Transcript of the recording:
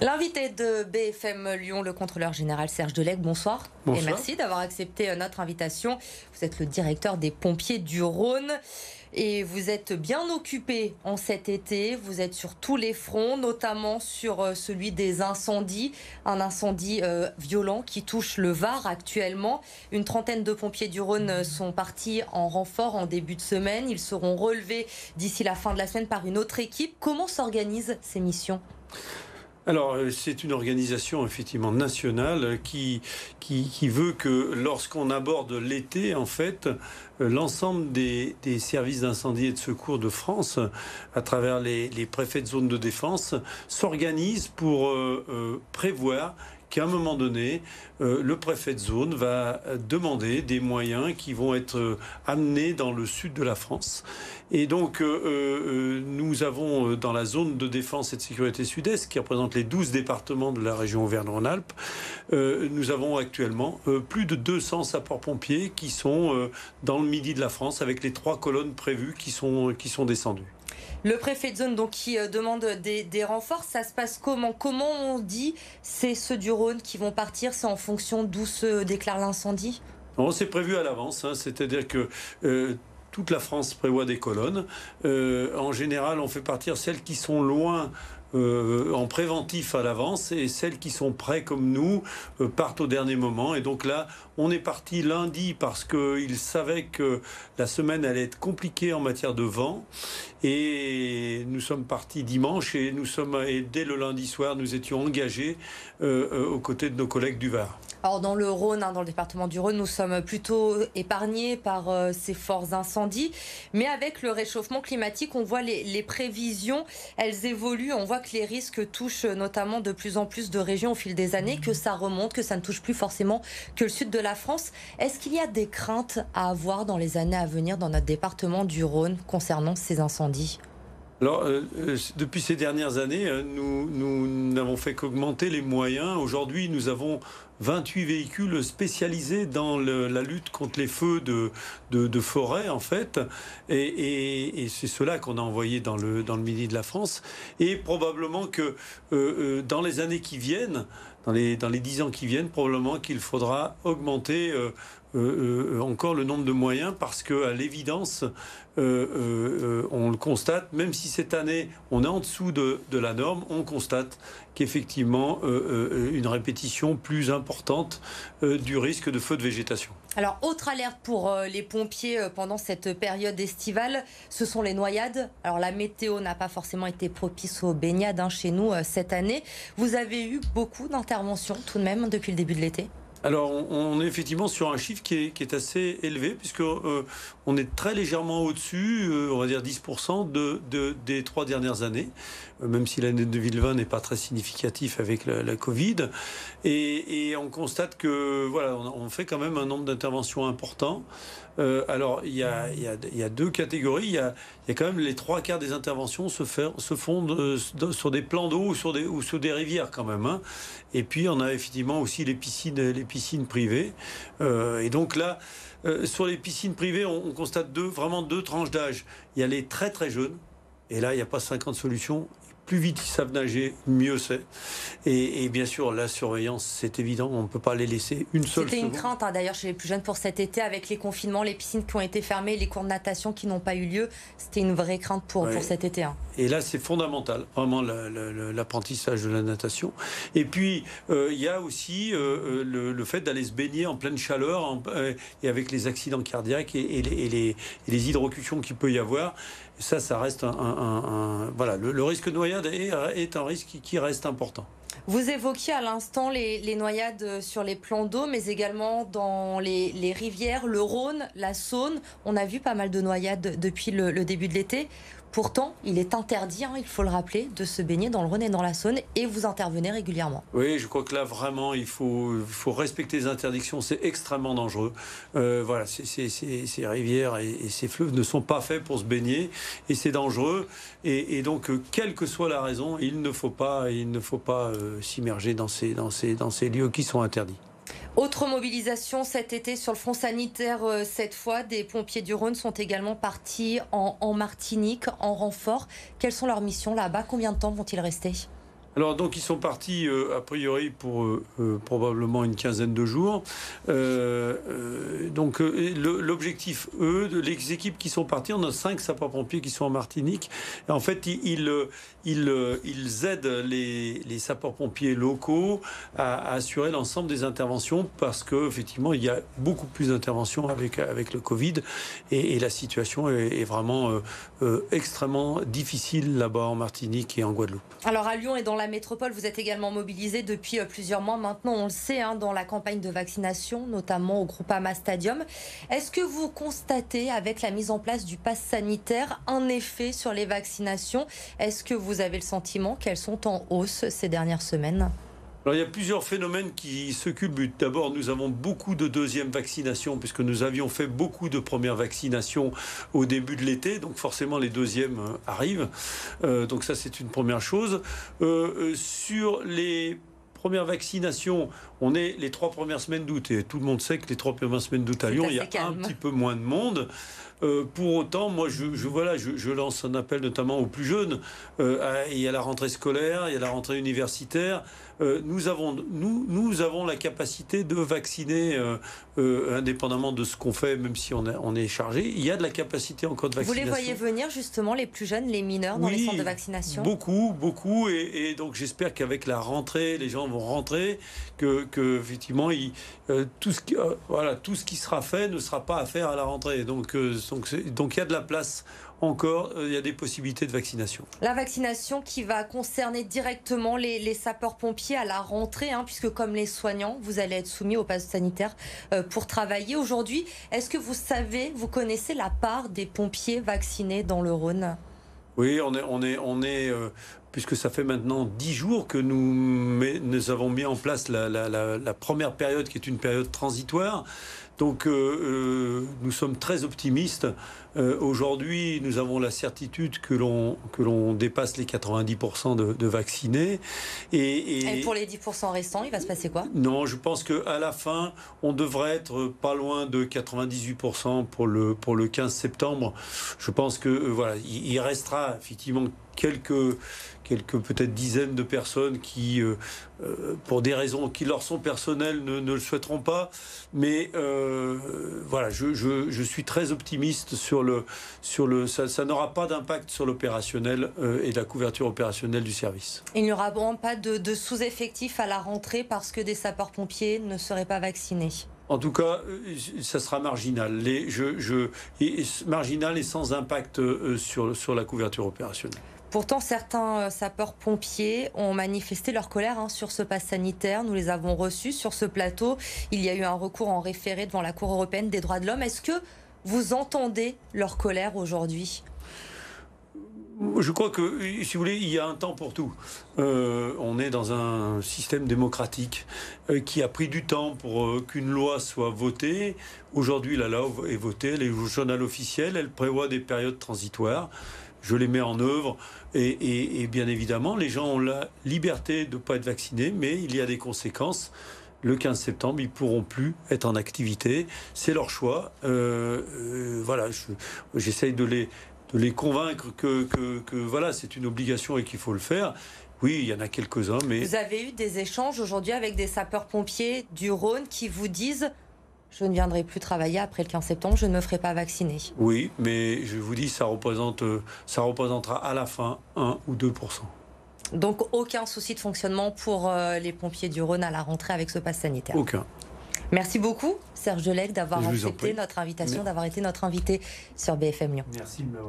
L'invité de BFM Lyon, le contrôleur général Serge Delègue, bonsoir. Bonsoir. Et merci d'avoir accepté notre invitation. Vous êtes le directeur des pompiers du Rhône et vous êtes bien occupé en cet été. Vous êtes sur tous les fronts, notamment sur celui des incendies. Un incendie violent qui touche le Var actuellement. Une trentaine de pompiers du Rhône sont partis en renfort en début de semaine. Ils seront relevés d'ici la fin de la semaine par une autre équipe. Comment s'organisent ces missions ? Alors, c'est une organisation effectivement nationale qui veut que lorsqu'on aborde l'été, en fait, l'ensemble des services d'incendie et de secours de France, à travers les préfets de zone de défense, s'organisent pour prévoir qu'à un moment donné, le préfet de zone va demander des moyens qui vont être amenés dans le sud de la France. Et donc, nous avons dans la zone de défense et de sécurité sud-est, qui représente les 12 départements de la région Auvergne-Rhône-Alpes, nous avons actuellement plus de 200 sapeurs-pompiers qui sont dans le midi de la France, avec les 3 colonnes prévues qui sont descendues. Le préfet de zone donc, qui demande des renforts, ça se passe comment ? Comment on dit c'est ceux du Rhône qui vont partir ? C'est en fonction d'où se déclare l'incendie ? C'est prévu à l'avance, c'est-à-dire que toute la France prévoit des colonnes. En général, on fait partir celles qui sont loin en préventif à l'avance, et celles qui sont prêtes comme nous partent au dernier moment. Et donc là, on est parti lundi parce qu'ils savaient que la semaine allait être compliquée en matière de vent, et nous sommes partis dimanche, et dès le lundi soir, nous étions engagés aux côtés de nos collègues du Var. Alors dans le Rhône, dans le département du Rhône, nous sommes plutôt épargnés par ces forts incendies. Mais avec le réchauffement climatique, on voit les prévisions, elles évoluent. On voit que les risques touchent notamment de plus en plus de régions au fil des années, que ça remonte, que ça ne touche plus forcément que le sud de la France. Est-ce qu'il y a des craintes à avoir dans les années à venir dans notre département du Rhône concernant ces incendies ? Alors, depuis ces dernières années, nous n'avons fait qu'augmenter les moyens. Aujourd'hui, nous avons 28 véhicules spécialisés dans la lutte contre les feux de forêt, en fait. Et c'est cela qu'on a envoyé dans le midi de la France. Et probablement que dans les années qui viennent, dans les 10 ans qui viennent, probablement qu'il faudra augmenter encore le nombre de moyens, parce qu'à l'évidence, on le constate, même si cette année on est en dessous de la norme, on constate qu'effectivement une répétition plus importante du risque de feu de végétation. Alors, autre alerte pour les pompiers pendant cette période estivale, ce sont les noyades. Alors, la météo n'a pas forcément été propice aux baignades chez nous cette année. Vous avez eu beaucoup d'interventions tout de même depuis le début de l'été ? Alors, on est effectivement sur un chiffre qui est assez élevé, puisque on est très légèrement au-dessus, on va dire 10% des 3 dernières années, même si l'année 2020 n'est pas très significative avec la Covid. Et on constate que voilà, on fait quand même un nombre d'interventions important. Alors, il y a 2 catégories. Il y a quand même les 3/4 des interventions se font sur des plans d'eau ou sur des rivières quand même. Et puis, on a effectivement aussi les piscines privées. Et donc là, sur les piscines privées, on constate vraiment deux tranches d'âge. Il y a les très très jeunes. Et là, il n'y a pas 50 solutions. Plus vite ils savent nager, mieux c'est. Et bien sûr, la surveillance, c'est évident, on ne peut pas les laisser une seule seconde. C'était une crainte d'ailleurs chez les plus jeunes pour cet été, avec les confinements, les piscines qui ont été fermées, les cours de natation qui n'ont pas eu lieu. C'était une vraie crainte pour cet été. Et là, c'est fondamental, vraiment, l'apprentissage de la natation. Et puis, il y a aussi le fait d'aller se baigner en pleine chaleur et avec les accidents cardiaques et les hydrocutions qu'il peut y avoir. Ça reste voilà, le risque de noyade est un risque qui reste important. Vous évoquiez à l'instant les noyades sur les plans d'eau, mais également dans les rivières, le Rhône, la Saône. On a vu pas mal de noyades depuis le début de l'été. Pourtant, il est interdit, il faut le rappeler, de se baigner dans le Rhône et dans la Saône, et vous intervenez régulièrement. Oui, je crois que là, vraiment, il faut respecter les interdictions. C'est extrêmement dangereux. Voilà, ces rivières et ces fleuves ne sont pas faits pour se baigner, et c'est dangereux. Et donc, quelle que soit la raison, il ne faut pas s'immerger dans ces lieux qui sont interdits. Autre mobilisation cet été sur le front sanitaire, cette fois, des pompiers du Rhône sont également partis en Martinique, en renfort. Quelles sont leurs missions là-bas ? Combien de temps vont-ils rester ? Alors donc ils sont partis a priori pour probablement une quinzaine de jours. L'objectif, les équipes qui sont parties, on a 5 sapeurs-pompiers qui sont en Martinique. Et en fait, ils aident les sapeurs-pompiers locaux à assurer l'ensemble des interventions parce que effectivement il y a beaucoup plus d'interventions avec le Covid et la situation est vraiment extrêmement difficile là-bas en Martinique et en Guadeloupe. Alors à Lyon et dans la métropole, vous êtes également mobilisés depuis plusieurs mois maintenant, on le sait, dans la campagne de vaccination, notamment au Groupama Stadium. Est-ce que vous constatez, avec la mise en place du pass sanitaire, un effet sur les vaccinations? Est-ce que vous avez le sentiment qu'elles sont en hausse ces dernières semaines? Alors, il y a plusieurs phénomènes qui se culbutent. D'abord, nous avons beaucoup de deuxièmes vaccinations, puisque nous avions fait beaucoup de premières vaccinations au début de l'été. Donc, forcément, les deuxièmes arrivent. Donc, ça, c'est une première chose. Sur les premières vaccinations, on est les 3 premières semaines d'août. Et tout le monde sait que les 3 premières semaines d'août à Lyon, il y a un petit peu moins de monde. Pour autant, moi, je lance un appel notamment aux plus jeunes. Il y a la rentrée scolaire, il y a la rentrée universitaire. Nous avons la capacité de vacciner indépendamment de ce qu'on fait, même si on est chargé. Il y a de la capacité encore de vaccination. Vous les voyez venir justement, les plus jeunes, les mineurs, dans les centres de vaccination? Beaucoup. Et donc j'espère qu'avec la rentrée, les gens vont rentrer, que effectivement, tout ce qui sera fait ne sera pas à faire à la rentrée. Donc il y a de la place encore, il y a des possibilités de vaccination. La vaccination qui va concerner directement les sapeurs-pompiers à la rentrée, puisque comme les soignants, vous allez être soumis au pass sanitaire pour travailler. Aujourd'hui, est-ce que vous connaissez la part des pompiers vaccinés dans le Rhône? Oui, puisque ça fait maintenant 10 jours que nous avons mis en place la première période, qui est une période transitoire. Donc nous sommes très optimistes. Aujourd'hui, nous avons la certitude que l'on dépasse les 90% de vaccinés. Et pour les 10% restants, il va se passer quoi? Non, je pense qu'à la fin, on devrait être pas loin de 98% pour le 15 septembre. Je pense que il restera effectivement quelques peut-être dizaines de personnes qui, pour des raisons qui leur sont personnelles, ne le souhaiteront pas. Mais je suis très optimiste ça n'aura pas d'impact sur l'opérationnel et la couverture opérationnelle du service. Il n'y aura vraiment pas de sous-effectif à la rentrée parce que des sapeurs-pompiers ne seraient pas vaccinés? En tout cas, ça sera marginal. Marginal et sans impact sur la couverture opérationnelle. Pourtant, certains sapeurs-pompiers ont manifesté leur colère sur ce pass sanitaire. Nous les avons reçus sur ce plateau. Il y a eu un recours en référé devant la Cour européenne des droits de l'homme. Est-ce que vous entendez leur colère aujourd'hui? Je crois que, si vous voulez, il y a un temps pour tout. On est dans un système démocratique qui a pris du temps pour qu'une loi soit votée. Aujourd'hui, la loi est votée, elle est au journal officiel, elle prévoit des périodes transitoires. Je les mets en œuvre et bien évidemment, les gens ont la liberté de ne pas être vaccinés, mais il y a des conséquences. Le 15 septembre, ils ne pourront plus être en activité. C'est leur choix. J'essaye de les convaincre que c'est une obligation et qu'il faut le faire. Oui, il y en a quelques-uns, mais... Vous avez eu des échanges aujourd'hui avec des sapeurs-pompiers du Rhône qui vous disent: je ne viendrai plus travailler après le 15 septembre, je ne me ferai pas vacciner? Oui, mais je vous dis, ça représentera à la fin 1 ou 2%. Donc aucun souci de fonctionnement pour les pompiers du Rhône à la rentrée avec ce pass sanitaire? Aucun. Merci beaucoup, Serge Delec, d'avoir accepté notre invitation, d'avoir été notre invité sur BFM Lyon. Merci de m'avoir.